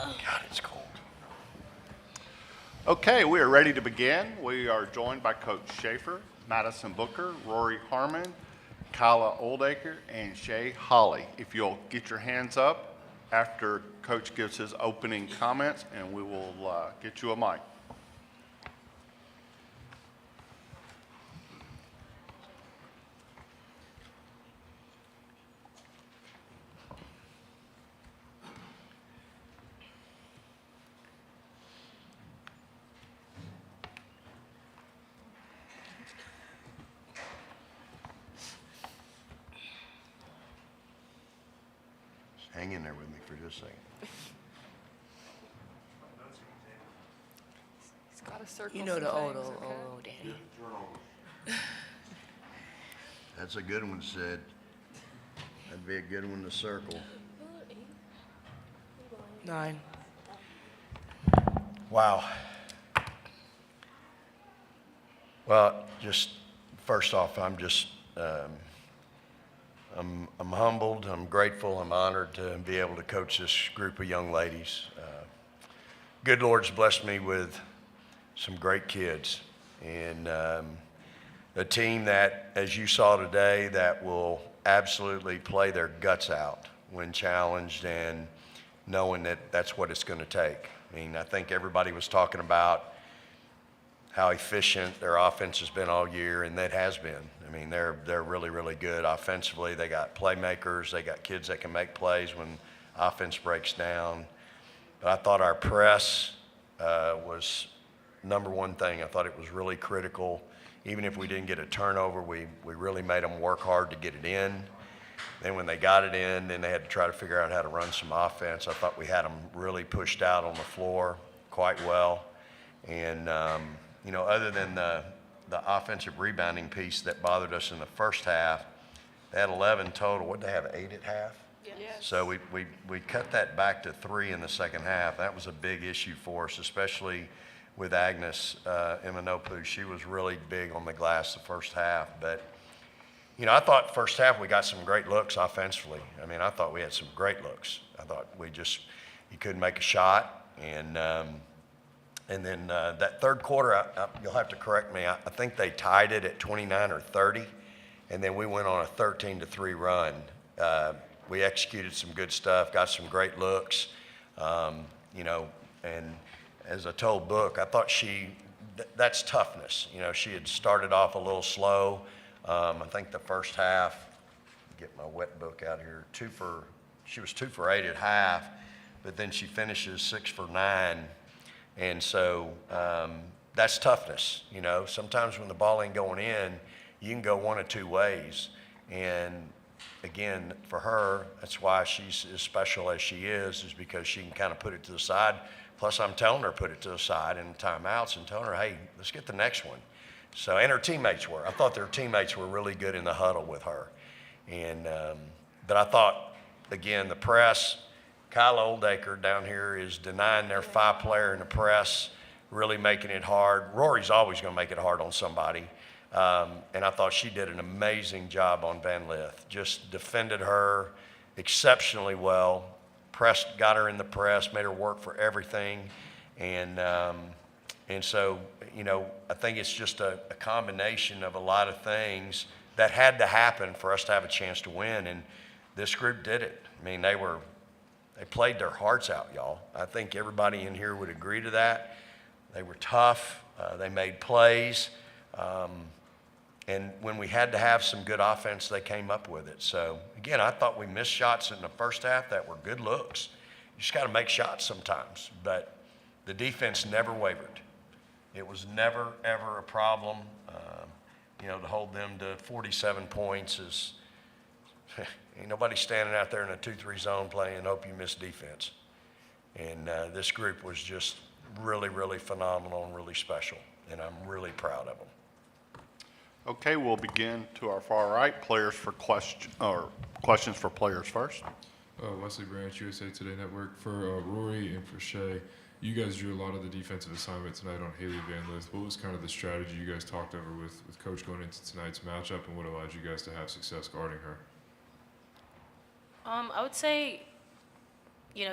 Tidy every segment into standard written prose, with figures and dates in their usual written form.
God, it's cold. Okay, we are ready to begin. We are joined by Coach Schaefer, Madison Booker, Rory Harmon, Kyla Oldacre, and Shay Holly. If you'll get your hands up after Coach gives his opening comments, and we will get you a mic. Hang in there with me for just a second. He's got a circle. You know the some old things, Danny. That's a good one, Sid. That'd be a good one to circle. 9. Wow. Well, just first off, I'm just, I'm humbled, I'm grateful, I'm honored to be able to coach this group of young ladies. Good Lord's blessed me with some great kids, and a team that, as you saw today, that will absolutely play their guts out when challenged, and knowing that that's what it's going to take. I mean, I think everybody was talking about how efficient their offense has been all year, and that has been. I mean, they're really, really good offensively. They got playmakers. They got kids that can make plays when offense breaks down. But I thought our press was number one thing. I thought it was really critical. Even if we didn't get a turnover, we really made them work hard to get it in. Then when they got it in, then they had to try to figure out how to run some offense. I thought we had them really pushed out on the floor quite well. And, you know, other than the offensive rebounding piece that bothered us in the first half, they had 11 total. What did they have, 8 at half? Yes. So we cut that back to 3 in the second half. That was a big issue for us, especially with Agnes Imanopu. She was really big on the glass the first half. But, you know, I thought first half we got some great looks offensively. I mean, I thought we had some great looks. I thought you couldn't make a shot. And then that third quarter, you'll have to correct me, I think they tied it at 29 or 30, and then we went on a 13-3 run. We executed some good stuff, got some great looks, you know, and as I told Book, I thought that's toughness. You know, she had started off a little slow. I think the first half, get my wet book out here, she was 2 for 8 at half, but then she finishes 6 for 9. And so that's toughness. You know, sometimes when the ball ain't going in, you can go one of two ways. And again, for her, that's why she's as special as she is because she can kind of put it to the side. Plus, I'm telling her put it to the side in timeouts and telling her, hey, let's get the next one. So, and her teammates were. I thought their teammates were really good in the huddle with her. And but I thought, again, the press, Kyla Oldacre down here is denying their 5-player in the press, really making it hard. Rory's always going to make it hard on somebody. And I thought she did an amazing job on Van Lith. Just defended her exceptionally well. Got her in the press, made her work for everything. And so, you know, I think it's just a combination of a lot of things that had to happen for us to have a chance to win. And this group did it. I mean, they played their hearts out, y'all. I think everybody in here would agree to that. They were tough. They made plays. And when we had to have some good offense, they came up with it. So, again, I thought we missed shots in the first half that were good looks. You just got to make shots sometimes. But the defense never wavered. It was never, ever a problem. You know, to hold them to 47 points is ain't nobody standing out there in a 2-3 zone playing hope you miss defense. And this group was just really, really phenomenal and really special. And I'm really proud of them. Okay, we'll begin to our far right. Questions for players first. Wesley Branch, USA Today Network. For Rory and for Shay, you guys drew a lot of the defensive assignment tonight on Haley Van Lith. What was kind of the strategy you guys talked over with Coach going into tonight's matchup, and what allowed you guys to have success guarding her? I would say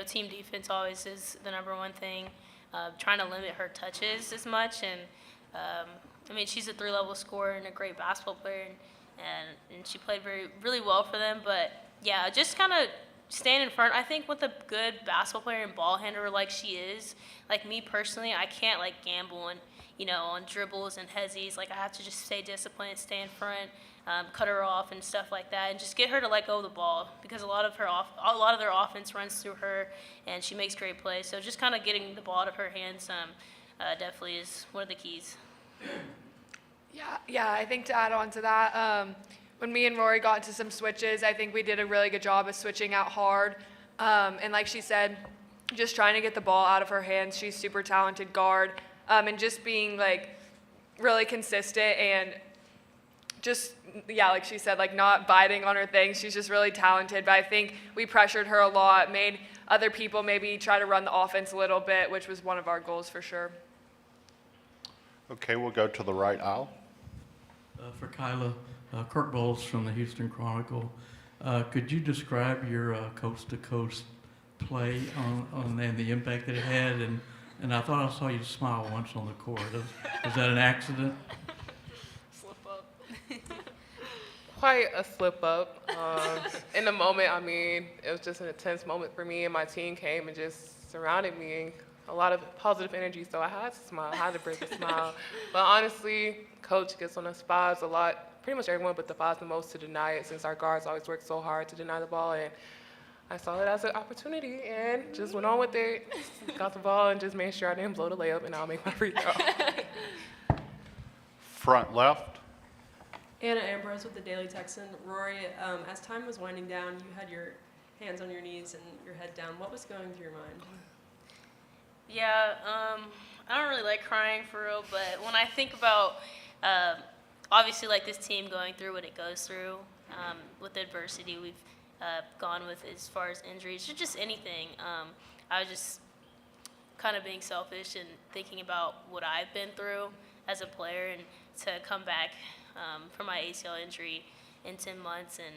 team defense always is the number one thing. Trying to limit her touches as much, and she's a 3-level scorer and a great basketball player, and she played really well for them. But yeah, just kind of stand in front. I think with a good basketball player and ball handler like she is, like me personally, I can't like gamble on dribbles and hezzies. Like I have to just stay disciplined, stay in front, cut her off and stuff like that, and just get her to let go of the ball because a lot of their offense runs through her, and she makes great plays. So just kind of getting the ball out of her hands definitely is one of the keys. Yeah. I think to add on to that, when me and Rory got into some switches, I think we did a really good job of switching out hard. And like she said, just trying to get the ball out of her hands. She's super talented guard, and just being like really consistent and just, like she said, like not biting on her things. She's just really talented. But I think we pressured her a lot, made other people maybe try to run the offense a little bit, which was one of our goals for sure. Okay, we'll go to the right aisle. For Kyla, Kirk Bowles from the Houston Chronicle. Could you describe your coast-to-coast play and the impact that it had? And I thought I saw you smile once on the court. Was that an accident? Slip up. Quite a slip up. In the moment, it was just an intense moment for me, and my team came and just surrounded me. A lot of positive energy, so I had to smile. I had to break a smile. But honestly, Coach gets on the Spas a lot, pretty much everyone but the Spas the most to deny it, since our guards always work so hard to deny the ball. And I saw it as an opportunity and just went on with it, got the ball, and just made sure I didn't blow the layup, and I'll make my free throw. Front left. Anna Ambrose with the Daily Texan. Rory, as time was winding down, you had your hands on your knees and your head down. What was going through your mind? Yeah, I don't really like crying for real, but when I think about obviously like this team going through what it goes through with the adversity we've gone with as far as injuries or just anything, I was just kind of being selfish and thinking about what I've been through as a player, and to come back from my ACL injury in 10 months, and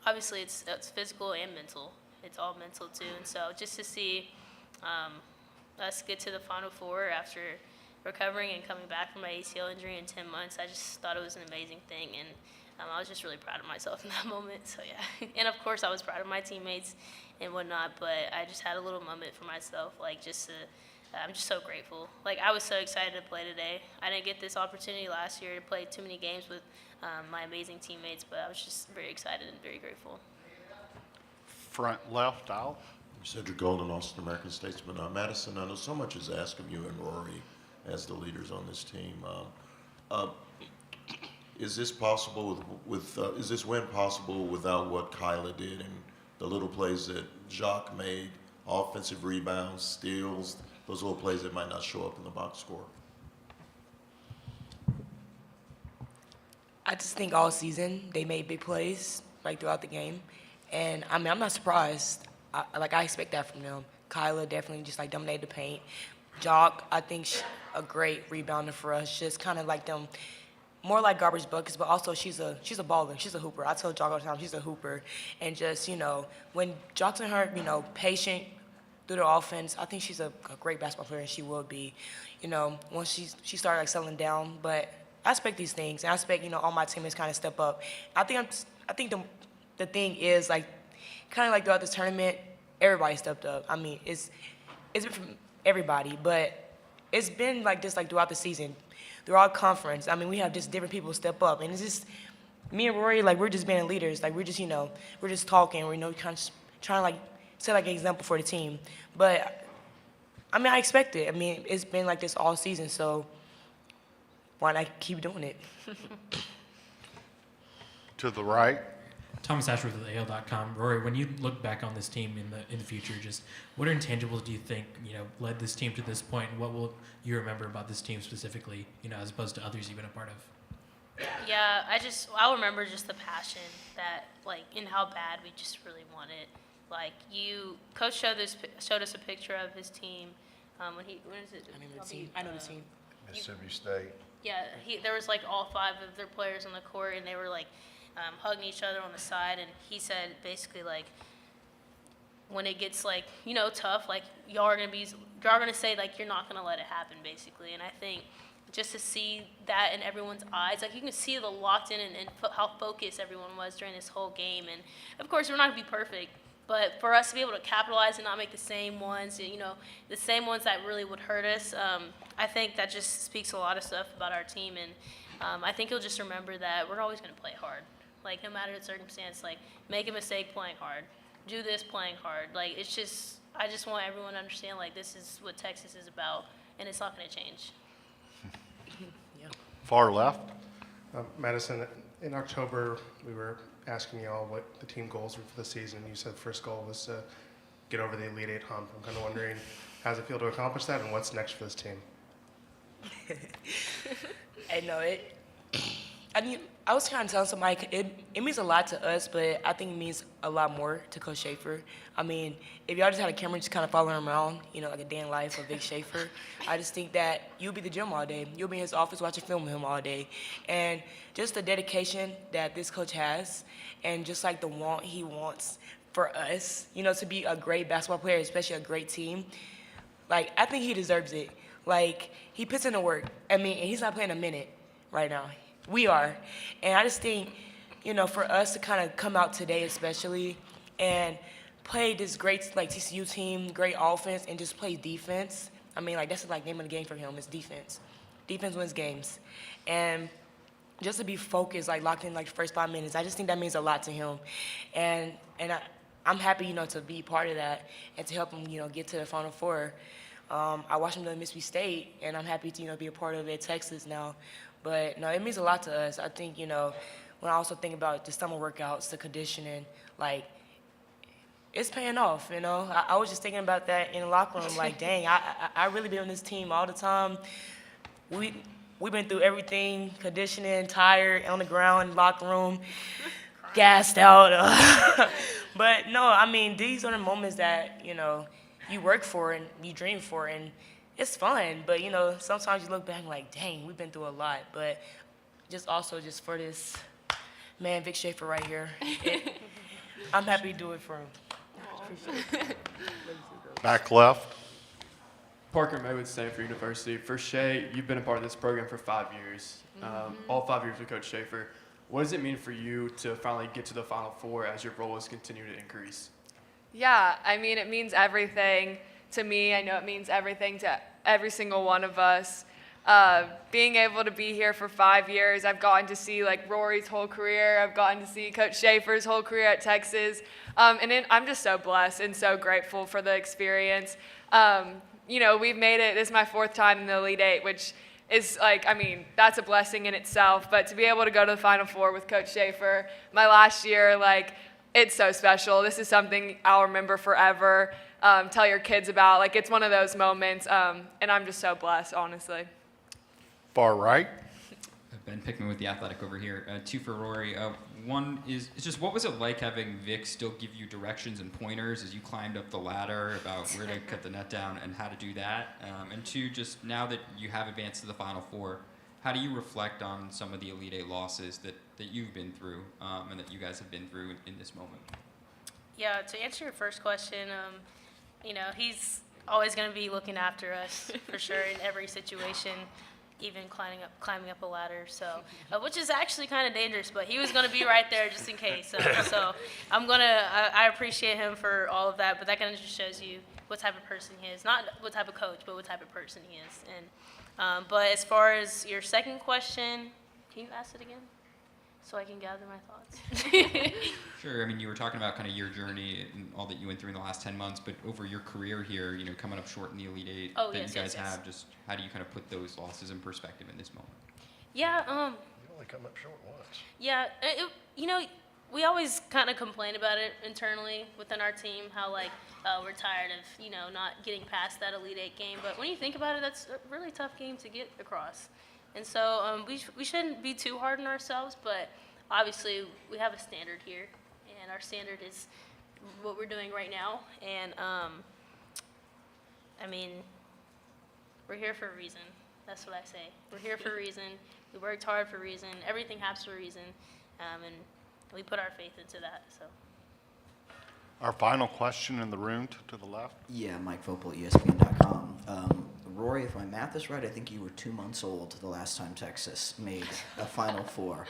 obviously it's physical and mental. It's all mental too, and so just to see us get to the Final Four after recovering and coming back from my ACL injury in 10 months, I just thought it was an amazing thing, and I was just really proud of myself in that moment. So yeah, and of course I was proud of my teammates and whatnot, but I just had a little moment for myself, like I'm just so grateful. Like I was so excited to play today. I didn't get this opportunity last year to play too many games with my amazing teammates, but I was just very excited and very grateful. Front left aisle. Cedric Golden, Austin American Statesman. Madison, I know so much is asked of you and Rory as the leaders on this team. Is this possible is this win possible without what Kyla did and the little plays that Jacques made, offensive rebounds, steals, those little plays that might not show up in the box score? I just think all season they made big plays like throughout the game, and I'm not surprised. I expect that from them. Kyla definitely just like dominated the paint. Jock, I think a great rebounder for us. Just kind of like them, more like garbage buckets, but also she's a baller. She's a hooper. I tell Jock all the time she's a hooper, and just when Jock's and her patient through the offense, I think she's a great basketball player, and she will be. Once she started like settling down, but I expect these things, and I expect all my teammates kind of step up. I think the thing is like, kind of like throughout this tournament, everybody stepped up. It's been from everybody, but it's been like this like throughout the season, throughout conference. We have just different people step up, and it's just me and Rory, like we're just being leaders. Like we're just talking. We're kind of trying to like set like an example for the team. But I expect it. It's been like this all season, so why not keep doing it? To the right. Thomas Ashworth with AL.com. Rory, when you look back on this team in the future, just what intangibles do you think led this team to this point, and what will you remember about this team specifically, as opposed to others you've been a part of? Yeah, I'll remember just the passion that and how bad we just really want it. Coach showed us a picture of his team when is it? I know the team. Mississippi State. Yeah, there was all 5 of their players on the court, and they were hugging each other on the side, and he said basically when it gets like, tough, like y'all are gonna say like you're not gonna let it happen basically. And I think just to see that in everyone's eyes, like you can see the locked in and how focused everyone was during this whole game. And of course we're not gonna be perfect, but for us to be able to capitalize and not make the same ones, the same ones that really would hurt us, I think that just speaks a lot of stuff about our team. And I think you'll just remember that we're always gonna play hard. Like no matter the circumstance, like make a mistake playing hard, do this playing hard. Like it's just, I just want everyone to understand like this is what Texas is about, and it's not going to change. Far left. Madison, in October, we were asking y'all what the team goals were for the season. You said the first goal was to get over the Elite Eight hump. I'm kind of wondering, how does it feel to accomplish that, and what's next for this team? I was trying to tell somebody, it means a lot to us, but I think it means a lot more to Coach Schaefer. I mean, if y'all just had a camera just kind of following him around, like a day in life of Vic Schaefer, I just think that you'll be at the gym all day. You'll be in his office watching film with him all day. And just the dedication that this coach has, and just like the want he wants for us, to be a great basketball player, especially a great team, like, I think he deserves it. Like, he puts in the work. I mean, and he's not playing a minute right now. We are. And I just think, for us to kind of come out today especially and play this great, like, TCU team, great offense, and just play defense. I mean, like, that's like name of the game for him is defense. Defense wins games. And just to be focused, like, locked in, like, the first 5 minutes, I just think that means a lot to him. And I'm happy, to be part of that and to help him, get to the Final Four. I watched him to Mississippi State, and I'm happy to, be a part of it at Texas now. But, no, it means a lot to us. I think, when I also think about the summer workouts, the conditioning, like, it's paying off, I was just thinking about that in the locker room, like, dang, I really been on this team all the time. We've been through everything, conditioning, tired, on the ground, locker room, gassed out. But, no, I mean, these are the moments that, you work for and you dream for, and it's fun, but, sometimes you look back like, dang, we've been through a lot. But just for this man, Vic Schaefer right here, I'm happy to do it for him. Back left. Parker May with Stanford University. For Shay, you've been a part of this program for 5 years, all 5 years with Coach Schaefer. What does it mean for you to finally get to the Final Four as your roles continue to increase? Yeah, I mean, it means everything to me. I know it means everything to every single one of us. Being able to be here for 5 years, I've gotten to see like Rory's whole career. I've gotten to see Coach Schaefer's whole career at Texas. I'm just so blessed and so grateful for the experience. We've made it. This is my 4th time in the Elite Eight, which is that's a blessing in itself. But to be able to go to the Final Four with Coach Schaefer, my last year, it's so special. This is something I'll remember forever. Tell your kids about. It's one of those moments, and I'm just so blessed, honestly. Far right. Ben Pickman with The Athletic over here. 2 for Rory. One is just what was it like having Vic still give you directions and pointers as you climbed up the ladder about where to cut the net down and how to do that? And 2, just now that you have advanced to the Final Four, how do you reflect on some of the Elite Eight losses that you've been through and that you guys have been through in this moment? Yeah, to answer your first question, he's always going to be looking after us for sure in every situation, even climbing up a ladder. So, which is actually kind of dangerous, but he was going to be right there just in case. So I appreciate him for all of that. But that kind of just shows you what type of person he is, not what type of coach, but what type of person he is. And but as far as your second question, can you ask it again? So I can gather my thoughts. Sure. I mean, you were talking about kind of your journey and all that you went through in the last 10 months, but over your career here, coming up short in the Elite Eight you guys have, just how do you kind of put those losses in perspective in this moment? Yeah. You only come up short once. Yeah. We always kind of complain about it internally within our team, how we're tired of not getting past that Elite Eight game. But when you think about it, that's a really tough game to get across. And so we shouldn't be too hard on ourselves, but obviously we have a standard here, and our standard is what we're doing right now. And we're here for a reason. That's what I say. We're here for a reason. We worked hard for a reason. Everything happens for a reason, and we put our faith into that. So. Our final question in the room to the left. Yeah, Mike Vopel, ESPN.com. Rory, if my math is right, I think you were 2 months old the last time Texas made a Final Four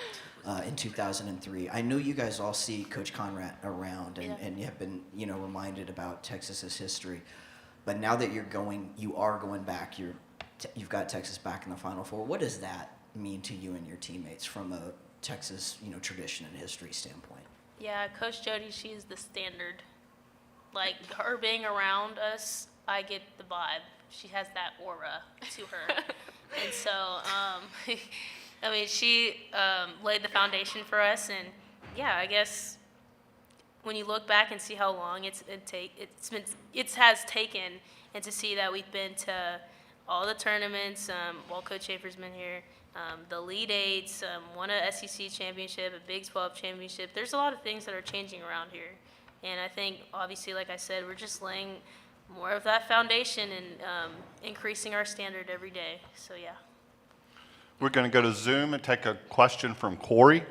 in 2003. I know you guys all see Coach Conrad around, and you have been, reminded about Texas's history. But now that you are going back, you've got Texas back in the Final Four. What does that mean to you and your teammates from a Texas, tradition and history standpoint? Yeah, Coach Jody, she's the standard. Like, her being around us, I get the vibe. She has that aura to her. And so, I mean, she laid the foundation for us. And, yeah, I guess when you look back and see how long it has taken, and to see that we've been to all the tournaments while Coach Schaefer's been here, the Elite Eights, won a SEC championship, a Big 12 championship. There's a lot of things that are changing around here. And I think, obviously, like I said, we're just laying more of that foundation and increasing our standard every day. So, yeah. We're going to go to Zoom and take a question from Corey.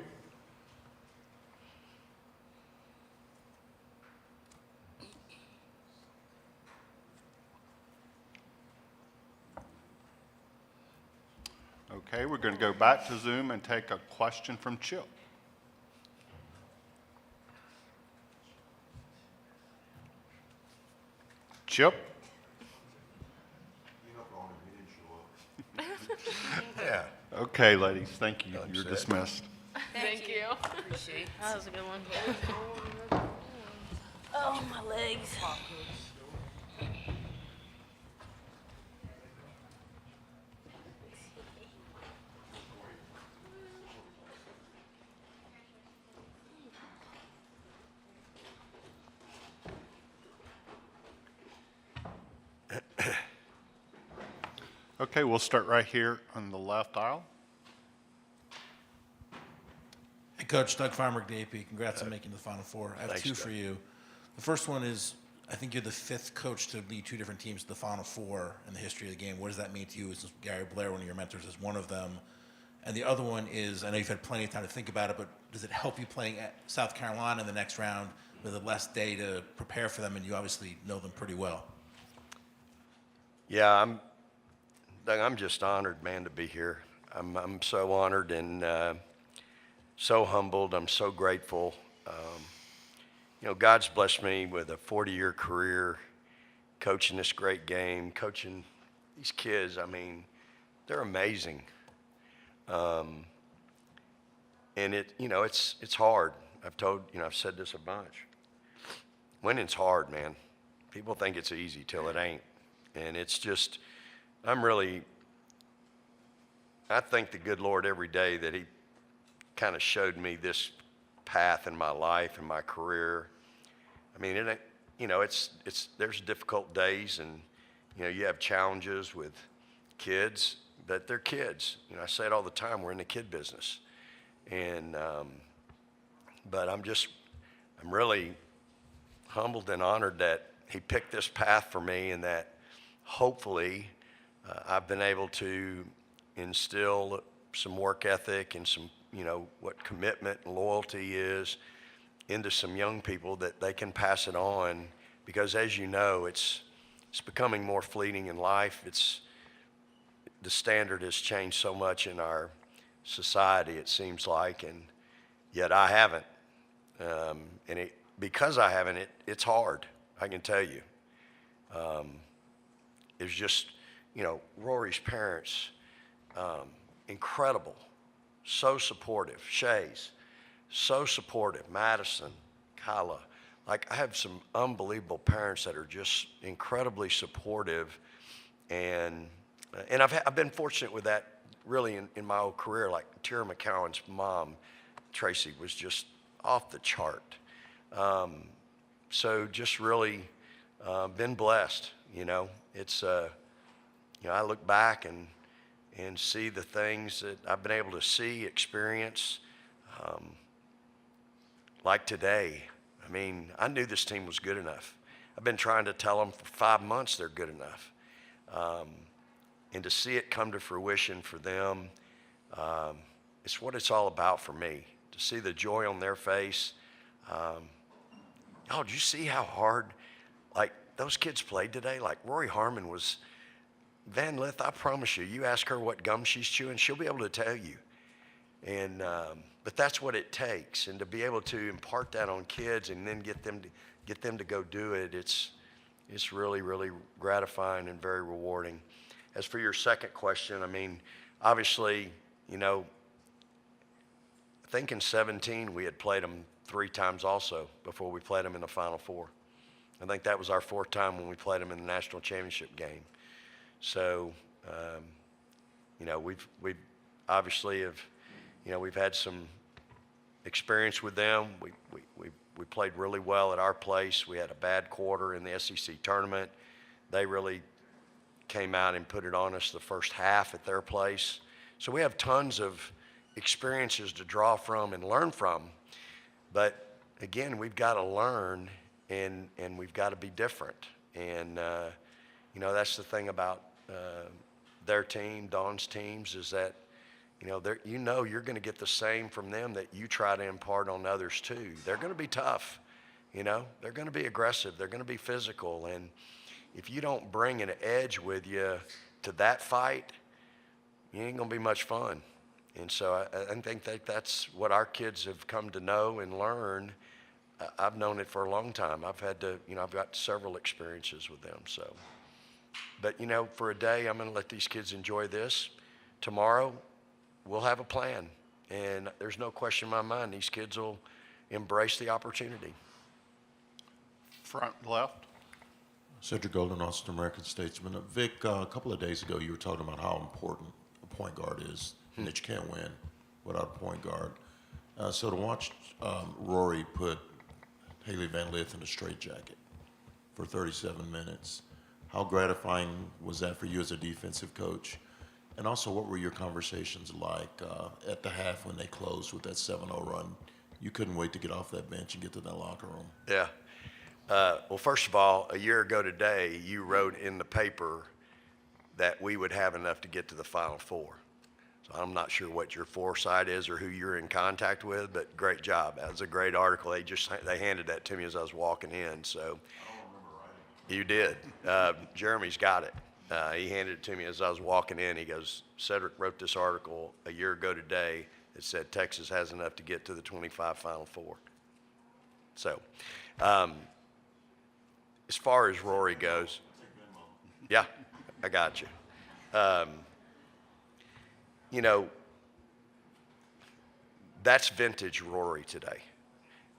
Okay, we're going to go back to Zoom and take a question from Chip. Chip? Yeah. Okay, ladies, thank you. You're dismissed. Thank you. Appreciate. That was a good one. Oh, my legs. Okay, we'll start right here on the left aisle. Hey, Coach, Doug Farmer, AP. Congrats on making the Final Four. I have Thanks, two Doug. for you. The first one is, I think you're the 5th coach to lead 2 different teams to the Final Four in the history of the game. What does that mean to you? Is Gary Blair, one of your mentors, is one of them? And the other one is, I know you've had plenty of time to think about it, but does it help you playing at South Carolina in the next round with a less day to prepare for them, and you obviously know them pretty well? Yeah, Doug, I'm just honored, man, to be here. I'm so honored and so humbled. I'm so grateful. God's blessed me with a 40-year career coaching this great game, coaching these kids. I mean, they're amazing. And it's hard. I've said this a bunch. Winning's hard, man. People think it's easy till it ain't. And it's just, I thank the good Lord every day that he kind of showed me this path in my life and my career. I mean, it ain't, there's difficult days and, you have challenges with kids, but they're kids. I say it all the time, we're in the kid business. And, but I'm really humbled and honored that he picked this path for me, and that hopefully I've been able to instill some work ethic and some, what commitment and loyalty is into some young people, that they can pass it on. Because as you know, it's becoming more fleeting in life. The standard has changed so much in our society, it seems like, and yet I haven't. Because I haven't, it's hard, I can tell you. It's just, Rory's parents, incredible, so supportive. Shay's, so supportive. Madison, Kyla. Like, I have some unbelievable parents that are just incredibly supportive. And I've been fortunate with that really in my whole career. Like, Tara McCowan's mom, Tracy, was just off the chart. So just really been blessed, It's, I look back and see the things that I've been able to see, experience, like today. I mean, I knew this team was good enough. I've been trying to tell them for 5 months they're good enough. And to see it come to fruition for them, it's what it's all about for me. To see the joy on their face, Oh, did you see how hard, like, those kids played today? Like, Rory Harmon was, Van Lith, I promise you, you ask her what gum she's chewing, she'll be able to tell you. And, but that's what it takes. And to be able to impart that on kids and then get them to go do it, it's really, really gratifying and very rewarding. As for your second question, I mean, obviously, you know, I think in 17 we had played them 3 times also before we played them in the Final Four. I think that was our 4th time when we played them in the national championship game. So, you know, we've obviously have, you know, we've had some experience with them. We played really well at our place. We had a bad quarter in the SEC tournament. They really came out and put it on us the first half at their place. So we have tons of experiences to draw from and learn from. But again, we've got to learn and we've got to be different. And, you know, that's the thing about their team, Dawn's teams, is that, you know you're going to get the same from them that you try to impart on others too. They're going to be tough, you know. They're going to be aggressive. They're going to be physical. And if you don't bring an edge with you to that fight, you ain't going to be much fun. And so I think that's what our kids have come to know and learn. I've known it for a long time. I've had to, you know, I've got several experiences with them. So, but, you know, for a day, I'm going to let these kids enjoy this. Tomorrow, we'll have a plan. And there's no question in my mind, these kids will embrace the opportunity. Front left. Cedric Golden, Austin American Statesman. Vic, a couple of days ago, you were talking about how important a point guard is, and that you can't win without a point guard. So to watch Rory put Haley Van Lith in a straitjacket for 37 minutes, how gratifying was that for you as a defensive coach? And also, what were your conversations like at the half when they closed with that 7-0 run? You couldn't wait to get off that bench and get to that locker room. Yeah. Well, first of all, a year ago today, you wrote in the paper that we would have enough to get to the Final Four. So I'm not sure what your foresight is or who you're in contact with, but great job. That was a great article. They handed that to me as I was walking in. So I don't remember writing. You did. Jeremy's got it. He handed it to me as I was walking in. He goes, Cedric wrote this article a year ago today that said Texas has enough to get to the 25 Final Four. So, as far as Rory goes, yeah, I got you. You know, that's vintage Rory today.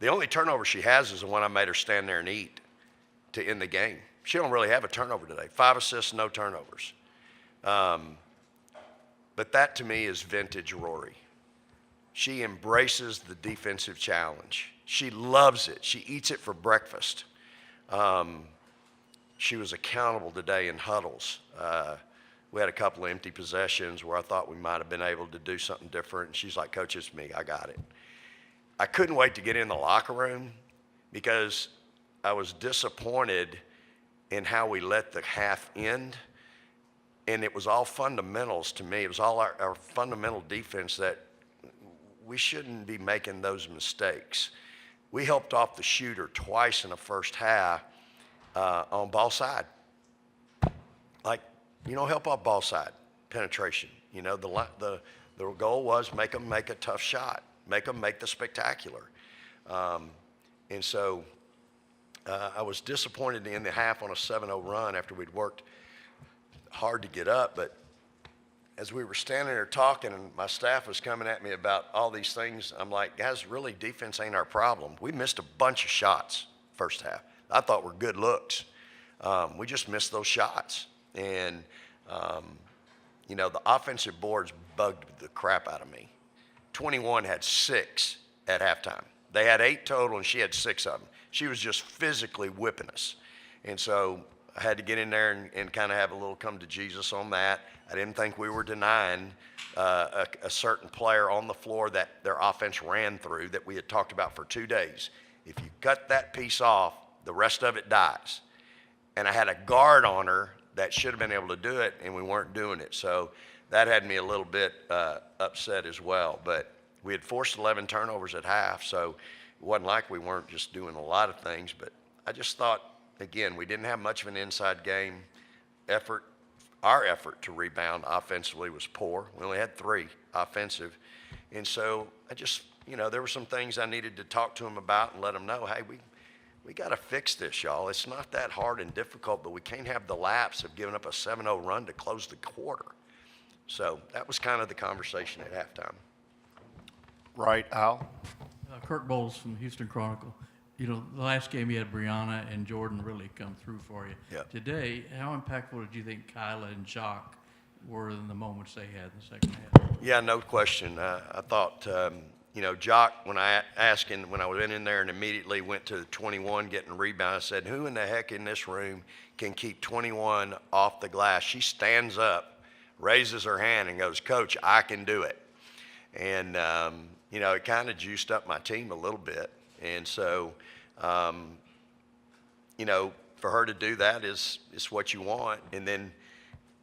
The only turnover she has is the one I made her stand there and eat to end the game. She don't really have a turnover today. 5 assists, no turnovers. But that to me is vintage Rory. She embraces the defensive challenge. She loves it. She eats it for breakfast. She was accountable today in huddles. We had a couple of empty possessions where I thought we might have been able to do something different. And she's like, Coach, it's me. I got it. I couldn't wait to get in the locker room because I was disappointed in how we let the half end. And it was all fundamentals to me. It was all our fundamental defense that we shouldn't be making those mistakes. We helped off the shooter twice in the first half on ball side. Like, help off ball side penetration. The goal was make them make a tough shot, make them make the spectacular. And so I was disappointed in the half on a 7-0 run after we'd worked hard to get up. But as we were standing there talking and my staff was coming at me about all these things, I'm like, guys, really defense ain't our problem. We missed a bunch of shots first half. I thought were good looks. We just missed those shots. And, the offensive boards bugged the crap out of me. 21 had 6 at halftime. They had 8 total, and she had 6 of them. She was just physically whipping us. And so I had to get in there and kind of have a little come to Jesus on that. I didn't think we were denying a certain player on the floor that their offense ran through that we had talked about for 2 days. If you cut that piece off, the rest of it dies. And I had a guard on her that should have been able to do it, and we weren't doing it. So that had me a little bit upset as well. But we had forced 11 turnovers at half, so wasn't like we weren't just doing a lot of things, but I just thought, again, we didn't have much of an inside game effort. Our effort to rebound offensively was poor. We only had 3 offensive. And so I just, there were some things I needed to talk to them about and let them know, hey, we got to fix this, y'all. It's not that hard and difficult, but we can't have the lapse of giving up a 7-0 run to close the quarter. So that was kind of the conversation at halftime. Right, Al? Kirk Bowles from the Houston Chronicle. The last game you had Brianna and Jordan really come through for you. Yeah. Today, how impactful did you think Kyla and Jacques were in the moments they had in the second half? Yeah, no question. I thought, Jock, when I went in there and immediately went to 21 getting a rebound, I said, who in the heck in this room can keep 21 off the glass? She stands up, raises her hand, and goes, Coach, I can do it. And, it kind of juiced up my team a little bit. And so, for her to do that is what you want. And then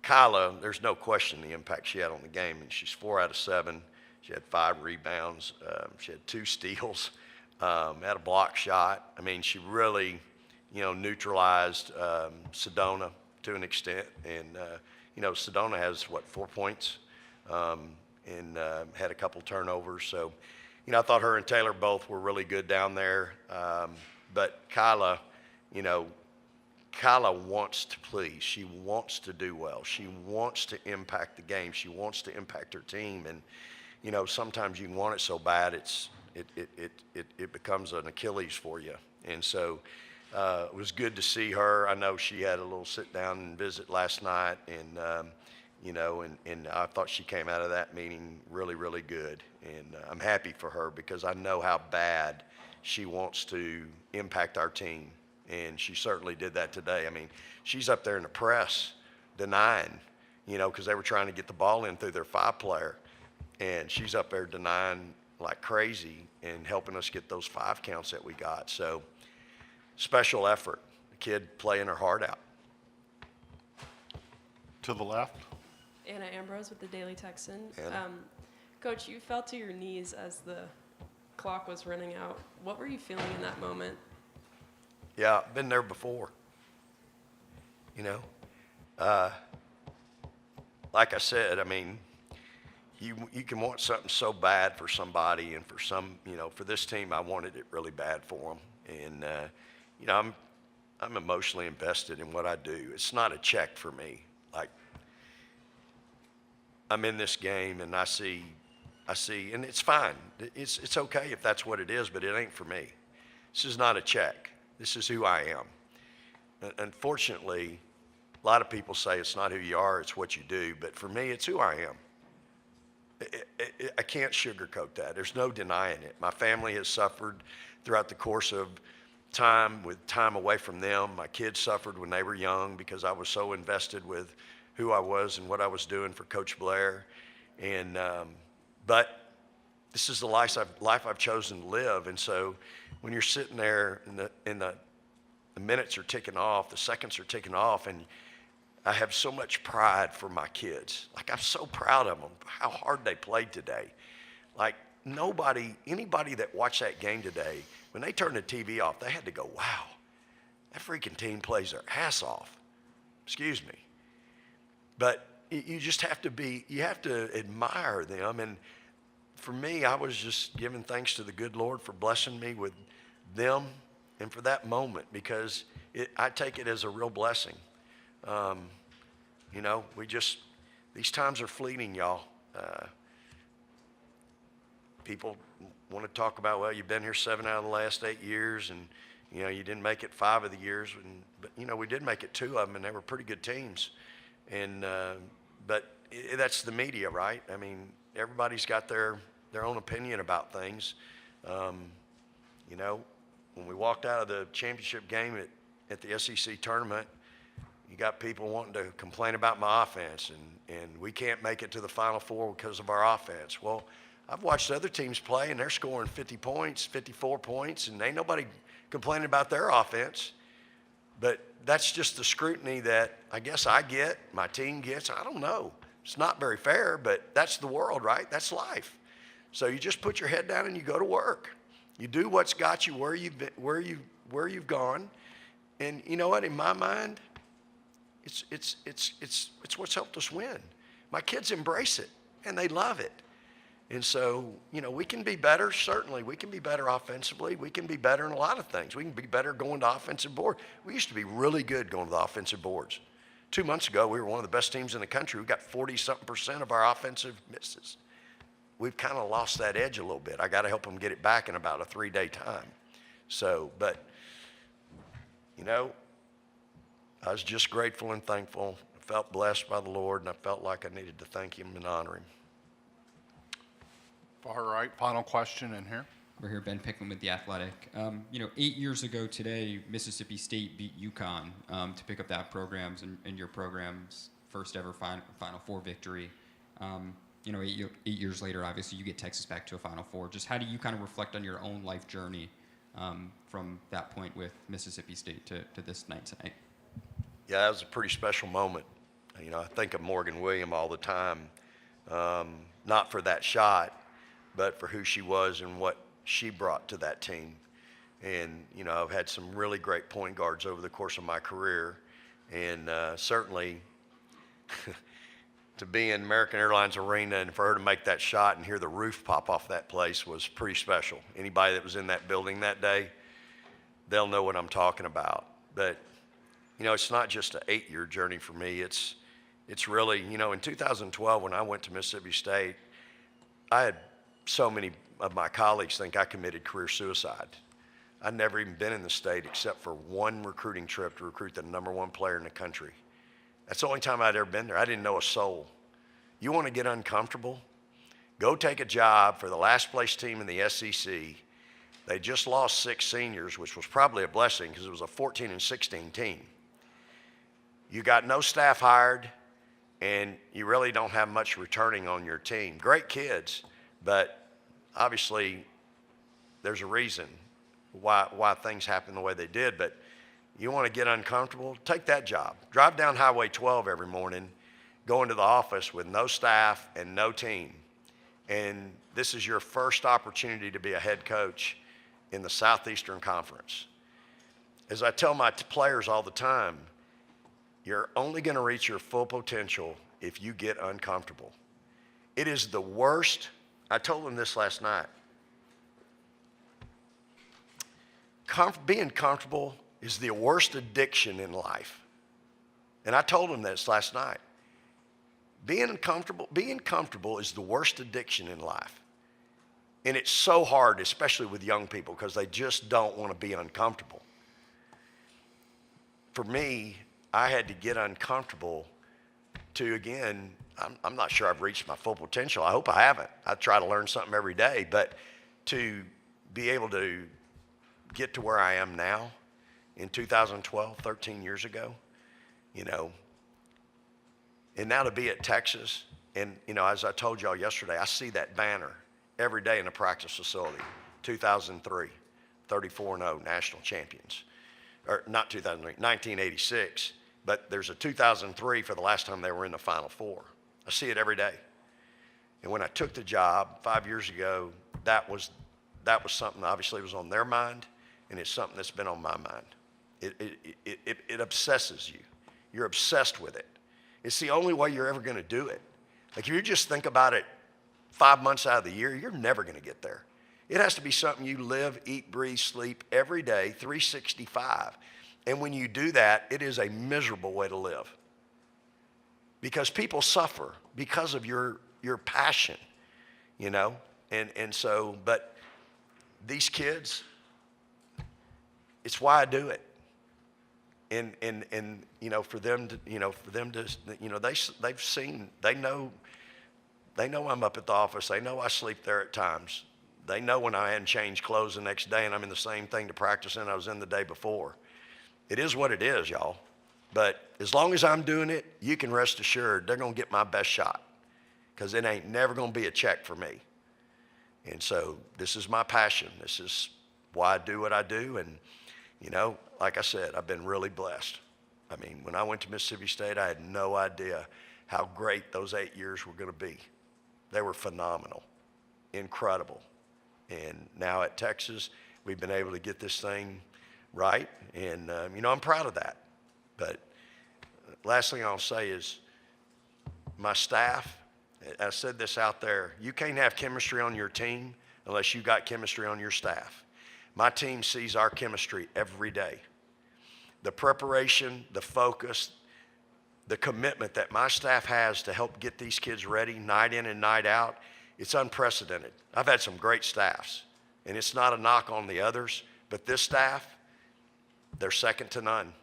Kyla, there's no question the impact she had on the game. And she's 4 out of 7. She had 5 rebounds. She had 2 steals, had a block shot. I mean, she really, neutralized Sedona to an extent. And, Sedona has, 4 points and had a couple turnovers. So, I thought her and Taylor both were really good down there. But Kyla, Kyla wants to please. She wants to do well. She wants to impact the game. She wants to impact her team. And, sometimes you can want it so bad, it becomes an Achilles for you. And so it was good to see her. I know she had a little sit down and visit last night, and and I thought she came out of that meeting really, really good. And I'm happy for her because I know how bad she wants to impact our team. And she certainly did that today. I mean, she's up there in the press denying, because they were trying to get the ball in through their 5-player. And she's up there denying like crazy and helping us get those 5 counts that we got. So special effort. The kid playing her heart out. To the left. Anna Ambrose with the Daily Texan. Anna. Coach, you fell to your knees as the clock was running out. What were you feeling in that moment? Yeah, I've been there before. Like I said, I mean, you can want something so bad for somebody, and for some, for this team, I wanted it really bad for them. And, I'm emotionally invested in what I do. It's not a check for me. Like, I'm in this game and I see, and it's fine. It's okay if that's what it is, but it ain't for me. This is not a check. This is who I am. Unfortunately, a lot of people say it's not who you are, it's what you do. But for me, it's who I am. I can't sugarcoat that. There's no denying it. My family has suffered throughout the course of time with time away from them. My kids suffered when they were young because I was so invested with who I was and what I was doing for Coach Blair. And but this is the life I've chosen to live. And so when you're sitting there and the minutes are ticking off, the seconds are ticking off, and I have so much pride for my kids. Like, I'm so proud of them, how hard they played today. Like, anybody that watched that game today, when they turned the TV off, they had to go, wow, that freaking team plays their ass off. Excuse me. But you just have to admire them. And for me, I was just giving thanks to the good Lord for blessing me with them and for that moment, because I take it as a real blessing. These times are fleeting, y'all. People want to talk about, well, you've been here 7 out of the last 8 years, and, you didn't make it 5 of the years. But, we did make it 2 of them, and they were pretty good teams. And, but that's the media, right? I mean, everybody's got their own opinion about things. When we walked out of the championship game at the SEC tournament, you got people wanting to complain about my offense, and we can't make it to the Final Four because of our offense. Well, I've watched other teams play, and they're scoring 50 points, 54 points, and ain't nobody complaining about their offense. But that's just the scrutiny that I guess I get, my team gets. I don't know. It's not very fair, but that's the world, right? That's life. So you just put your head down and you go to work. You do what's got you where you've been, where you've gone. And you know what? In my mind, it's what's helped us win. My kids embrace it, and they love it. And so, you know, we can be better, certainly. We can be better offensively. We can be better in a lot of things. We can be better going to offensive board. We used to be really good going to the offensive boards. 2 months ago, we were one of the best teams in the country. We got 40-something% of our offensive misses. We've kind of lost that edge a little bit. I got to help them get it back in about a 3-day time. So, but, you know, I was just grateful and thankful. I felt blessed by the Lord, and I felt like I needed to thank him and honor him. Far right, final question in here. We're here, Ben Pickman with The Athletic. 8 years ago today, Mississippi State beat UConn to pick up that program's and your program's first ever Final Four victory. 8 years later, obviously, you get Texas back to a Final Four. Just how do you kind of reflect on your own life journey from that point with Mississippi State to this night tonight? Yeah, that was a pretty special moment. You know, I think of Morgan Williams all the time, not for that shot, but for who she was and what she brought to that team. And, you know, I've had some really great point guards over the course of my career. And certainly to be in American Airlines Arena and for her to make that shot and hear the roof pop off that place was pretty special. Anybody that was in that building that day, they'll know what I'm talking about. But, you know, it's not just an 8-year journey for me. It's really, you know, in 2012 when I went to Mississippi State, I had so many of my colleagues think I committed career suicide. I'd never even been in the state except for one recruiting trip to recruit the #1 player in the country. That's the only time I'd ever been there. I didn't know a soul. You want to get uncomfortable? Go take a job for the last place team in the SEC. They just lost 6 seniors, which was probably a blessing because it was a 14-16 team. You got no staff hired, and you really don't have much returning on your team. Great kids, but obviously there's a reason why things happen the way they did. But you want to get uncomfortable, take that job. Drive down Highway 12 every morning, go into the office with no staff and no team. And this is your first opportunity to be a head coach in the Southeastern Conference. As I tell my players all the time, you're only going to reach your full potential if you get uncomfortable. It is the worst. I told them this last night. Being comfortable is the worst addiction in life. And I told them this last night. Being comfortable is the worst addiction in life. And it's so hard, especially with young people, because they just don't want to be uncomfortable. For me, I had to get uncomfortable to, again, I'm not sure I've reached my full potential. I hope I haven't. I try to learn something every day. But to be able to get to where I am now in 2012, 13 years ago, you know, and now to be at Texas, and, you know, as I told y'all yesterday, I see that banner every day in the practice facility, 2003, 34-0 national champions. Or not 2003, 1986, but there's a 2003 for the last time they were in the Final Four. I see it every day. And when I took the job 5 years ago, that was something that obviously was on their mind, and it's something that's been on my mind. It obsesses you. You're obsessed with it. It's the only way you're ever going to do it. Like if you just think about it 5 months out of the year, you're never going to get there. It has to be something you live, eat, breathe, sleep every day, 365. And when you do that, it is a miserable way to live. Because people suffer because of your passion, you know? And so, but these kids, it's why I do it. And you know, for them to, they've seen, they know I'm up at the office. They know I sleep there at times. They know when I hadn't changed clothes the next day and I'm in the same thing to practice in I was in the day before. It is what it is, y'all. But as long as I'm doing it, you can rest assured they're going to get my best shot because it ain't never going to be a check for me. And so this is my passion. This is why I do what I do. And, you know, like I said, I've been really blessed. I mean, when I went to Mississippi State, I had no idea how great those 8 years were going to be. They were phenomenal, incredible. And now at Texas, we've been able to get this thing right. And, I'm proud of that. But last thing I'll say is my staff, I said this out there, you can't have chemistry on your team unless you got chemistry on your staff. My team sees our chemistry every day. The preparation, the focus, the commitment that my staff has to help get these kids ready night in and night out, it's unprecedented. I've had some great staffs, and it's not a knock on the others, but this staff, they're second to none.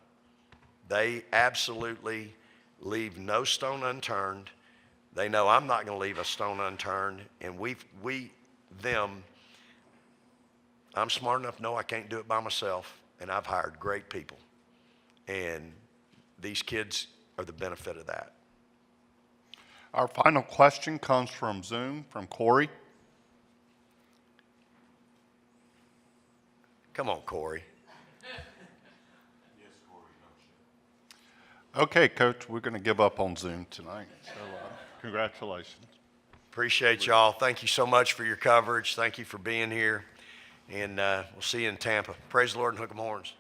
They absolutely leave no stone unturned. They know I'm not going to leave a stone unturned, and I'm smart enough to know I can't do it by myself, and I've hired great people. And these kids are the benefit of that. Our final question comes from Zoom, from Corey. Come on, Corey. Okay, Coach, we're going to give up on Zoom tonight. So congratulations. Appreciate y'all. Thank you so much for your coverage. Thank you for being here. And we'll see you in Tampa. Praise the Lord and hook 'em horns.